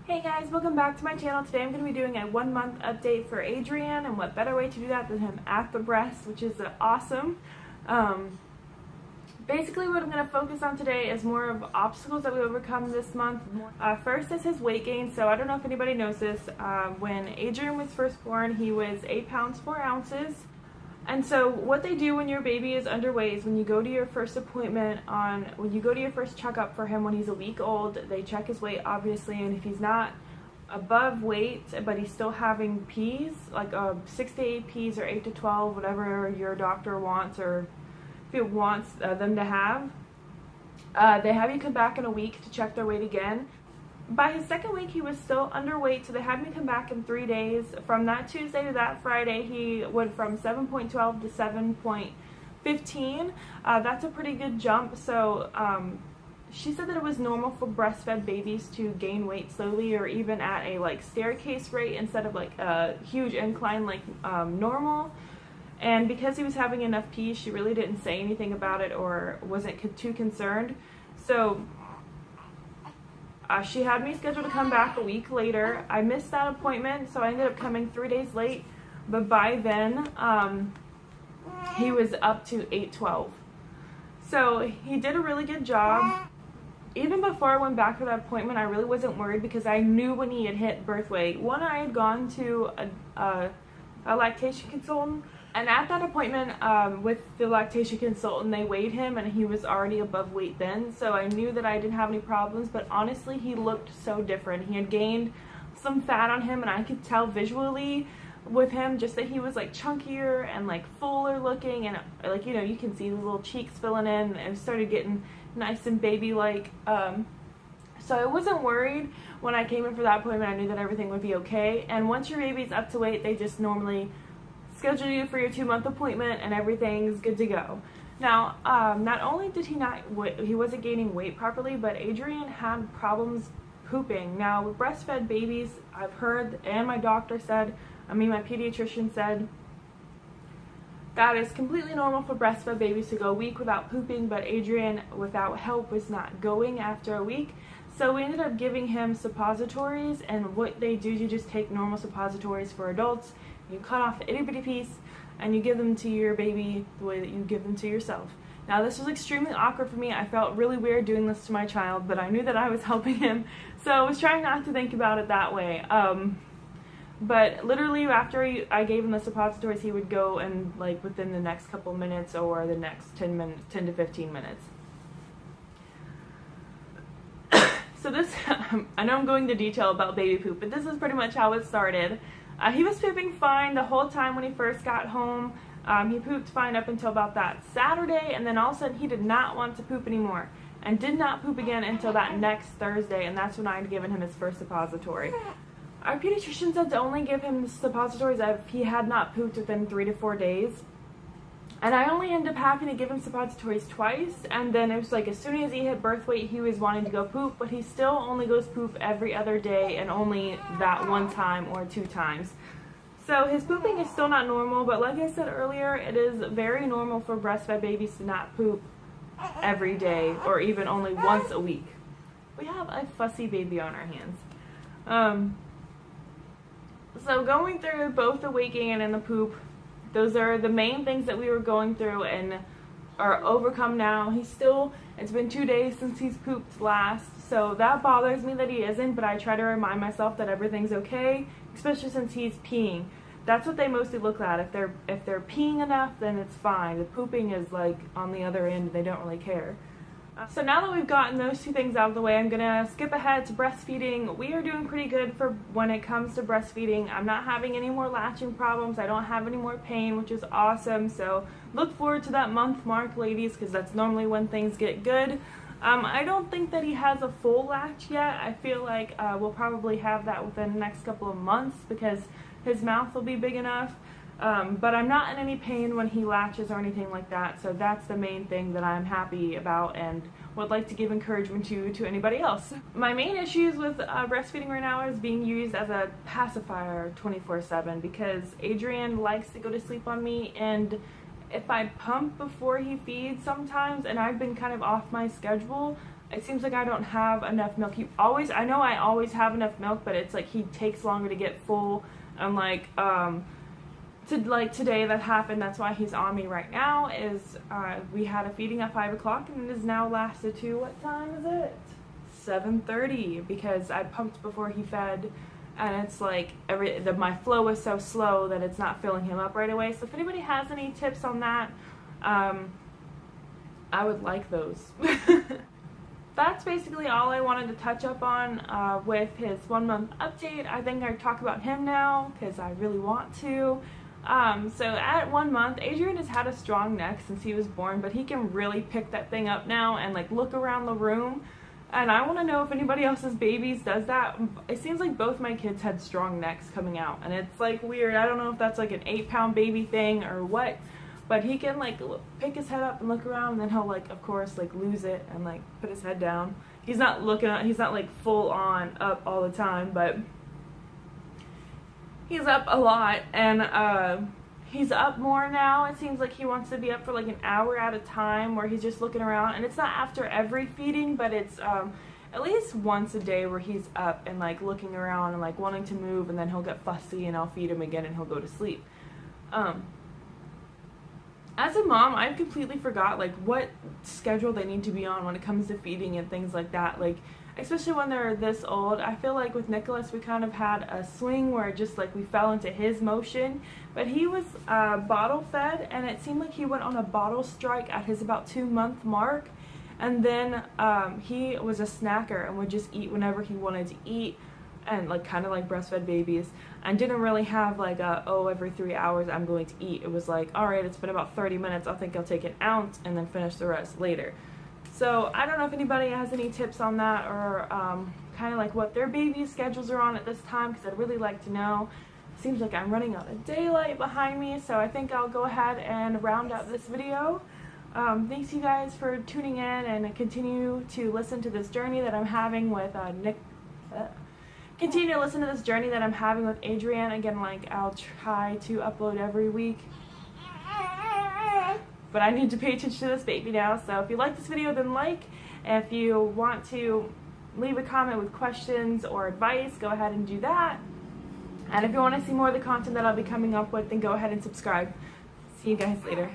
Hey guys, welcome back to my channel. Today I'm going to be doing a 1 month update for Adrian, and what better way to do that than him at the breast, which is awesome. Basically what I'm going to focus on today is more of obstacles that we overcome this month. First is his weight gain. So I don't know if anybody knows this. When Adrian was first born, he was 8 pounds 4 ounces. And so what they do when your baby is underweight is when you go to your first checkup for him when he's a week old, they check his weight obviously, and if he's not above weight but he's still having P's, like 6 to 8 P's or 8 to 12, whatever your doctor wants, or if it wants them to have, they have you come back in a week to check their weight again. By his second week, he was still underweight, so they had me come back in 3 days. From that Tuesday to that Friday, he went from 7.12 to 7.15. That's a pretty good jump. So she said that it was normal for breastfed babies to gain weight slowly, or even at a staircase rate instead of a huge incline like normal. And because he was having enough pee, she really didn't say anything about it or wasn't too concerned. So she had me scheduled to come back a week later. I missed that appointment, so I ended up coming 3 days late. But by then, he was up to 812. So he did a really good job. Even before I went back for that appointment, I really wasn't worried because I knew when he had hit birth weight. One, I had gone to a lactation consultant, and at that appointment with the lactation consultant, they weighed him and he was already above weight then, so I knew that I didn't have any problems. But honestly, he looked so different. He had gained some fat on him, and I could tell visually with him just that he was chunkier and fuller looking, and you can see the little cheeks filling in, and it started getting nice and baby-like. So I wasn't worried when I came in for that appointment. I knew that everything would be okay. And once your baby's up to weight, they just normally schedule you for your 2-month appointment and everything's good to go. Now, not only did he wasn't gaining weight properly, but Adrian had problems pooping. Now, with breastfed babies, I've heard, and my doctor said, my pediatrician said, that is completely normal for breastfed babies to go a week without pooping, but Adrian, without help, was not going after a week. So we ended up giving him suppositories, and what they do, you just take normal suppositories for adults, you cut off the itty bitty piece, and you give them to your baby the way that you give them to yourself. Now, this was extremely awkward for me. I felt really weird doing this to my child, but I knew that I was helping him, so I was trying not to think about it that way. But literally after I gave him the suppositories, he would go and within the next couple minutes or the next 10 to 15 minutes. So this, I know I'm going into detail about baby poop, but this is pretty much how it started. He was pooping fine the whole time when he first got home. He pooped fine up until about that Saturday, and then all of a sudden he did not want to poop anymore and did not poop again until that next Thursday, and that's when I had given him his first suppository. Our pediatrician said to only give him the suppositories if he had not pooped within 3 to 4 days. And I only ended up having to give him suppositories twice, and then it was as soon as he hit birth weight, he was wanting to go poop, but he still only goes poop every other day and only that 1 time or 2 times. So his pooping is still not normal, but like I said earlier, it is very normal for breastfed babies to not poop every day or even only once a week. We have a fussy baby on our hands. So going through both the weight gain and the poop, those are the main things that we were going through and are overcome now. It's been 2 days since he's pooped last, so that bothers me that he isn't, but I try to remind myself that everything's okay, especially since he's peeing. That's what they mostly look at. If they're peeing enough, then it's fine. The pooping is on the other end, they don't really care. So now that we've gotten those 2 things out of the way, I'm gonna skip ahead to breastfeeding. We are doing pretty good for when it comes to breastfeeding. I'm not having any more latching problems. I don't have any more pain, which is awesome. So look forward to that month mark, ladies, because that's normally when things get good. I don't think that he has a full latch yet. I feel like we'll probably have that within the next couple of months because his mouth will be big enough. But I'm not in any pain when he latches or anything like that, so that's the main thing that I'm happy about and would like to give encouragement to anybody else. My main issues with breastfeeding right now is being used as a pacifier 24/7 because Adrian likes to go to sleep on me, and if I pump before he feeds sometimes and I've been kind of off my schedule, it seems like I don't have enough milk. I know I always have enough milk, but it's like he takes longer to get full, and like today that happened. That's why he's on me right now. Is we had a feeding at 5 o'clock, and it has now lasted to, what time is it? 7:30, because I pumped before he fed, and it's like my flow is so slow that it's not filling him up right away. So if anybody has any tips on that, I would like those. That's basically all I wanted to touch up on with his 1 month update. I think I talk about him now because I really want to. So at 1 month, Adrian has had a strong neck since he was born, but he can really pick that thing up now and like look around the room. And I want to know if anybody else's babies does that. It seems like both my kids had strong necks coming out, and it's like weird. I don't know if that's like an 8-pound baby thing or what, but he can like pick his head up and look around, and then he'll like, of course, like lose it and like put his head down. He's not like full on up all the time, but he's up a lot, and he's up more now. It seems like he wants to be up for like an hour at a time where he's just looking around, and it's not after every feeding, but it's at least once a day where he's up and like looking around and like wanting to move, and then he'll get fussy and I'll feed him again and he'll go to sleep. As a mom, I've completely forgot like what schedule they need to be on when it comes to feeding and things like that. Like, especially when they're this old. I feel like with Nicholas we kind of had a swing where just like we fell into his motion, but he was bottle fed, and it seemed like he went on a bottle strike at his about 2-month mark, and then he was a snacker and would just eat whenever he wanted to eat, and like kind of like breastfed babies, and didn't really have like every 3 hours I'm going to eat. It was like, all right, it's been about 30 minutes, I think I'll take an ounce and then finish the rest later. So I don't know if anybody has any tips on that, or kind of like what their baby schedules are on at this time, because I'd really like to know. Seems like I'm running out of daylight behind me, so I think I'll go ahead and round up this video. Thanks you guys for tuning in, and continue to listen to this journey that I'm having with continue to listen to this journey that I'm having with Adrian. Again, like, I'll try to upload every week, but I need to pay attention to this baby now. So if you like this video, then like. If you want to leave a comment with questions or advice, go ahead and do that. And if you want to see more of the content that I'll be coming up with, then go ahead and subscribe. See you guys later.